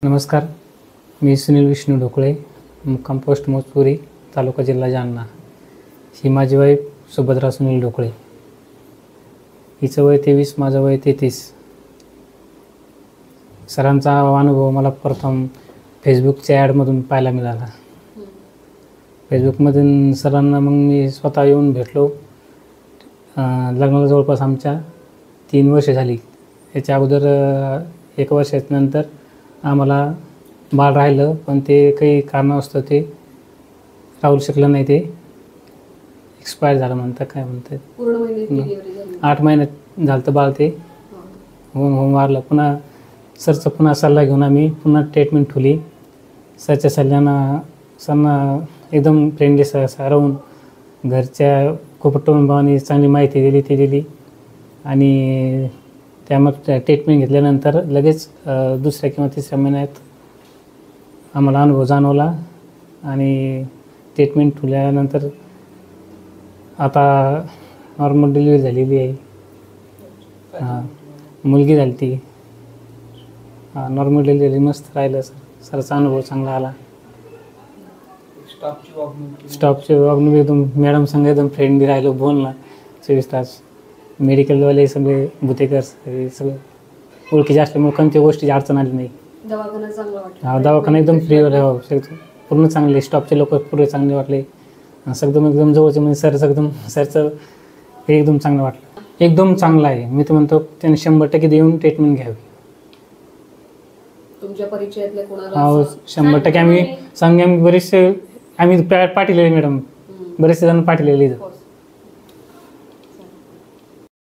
नमस्कार, मी सुनील विष्णू ढोकळे, मुक्काम पोस्ट मोजपुरी, तालुका जिल्हा जालना. ही माझी वाईफ सुभद्रा सुनील ढोकळे. हिचं वय 23, माझं वय 33. सरांचा अनुभव मला प्रथम फेसबुकच्या ॲडमधून पाहायला मिळाला. फेसबुकमधून सरांना मग मी स्वतः येऊन भेटलो. लग्नाला जवळपास आमच्या 3 वर्षे झाली. याच्या अगोदर 1 वर्षानंतर आम्हाला बाळ राहिलं, पण ते काही कारणास्तव ते राहू शकलं नाही. ते एक्सपायर झालं म्हणतात, काय म्हणतात, 8 महिन्यात झालं तर बाळ ते होऊन वारलं. पुन्हा सरचा पुन्हा सल्ला घेऊन आम्ही पुन्हा ट्रीटमेंट ठेवली. सरच्या सरांना एकदम फ्रेंडली राहून घरच्या कुटुंबाने चांगली माहिती दिली, ती दिली. आणि त्यामुळे ट्रीटमेंट घेतल्यानंतर लगेच 2ऱ्या किंवा 3ऱ्या महिन्यात आम्हाला अनुभव जाणवला. आणि ट्रीटमेंट ठेवल्यानंतर आता नॉर्मल डिलिव्हरी झालेली आहे. मुलगी झाली ती. नॉर्मल डिलिव्हरी मस्त राहिलं. सरचा अनुभव चांगला आला. स्टाफची वागणूक एकदम मॅडम संग एकदम फ्रेंडली राहिलो, बोलणं 24 तास. मेडिकलवाले सगळे भुतेकर सगळे ओळखीचे असल्यामुळे कोणत्या गोष्टीची अडचण आली नाही. दवाखाना एकदम फ्री पूर्ण चांगले. स्टाफचे लोक पूर्ण चांगले वाटले. एकदम जवळचे म्हणजे सरचं हे एकदम चांगलं वाटलं. एकदम चांगलं आहे. मी तर म्हणतो त्यांनी 100% देऊन ट्रीटमेंट घ्यावी. तुमच्या परिचयातल्या कोणाला? 100% आम्ही बरेचसे पाठवलेले मॅडम, बरेचसे जण पाठवलेले.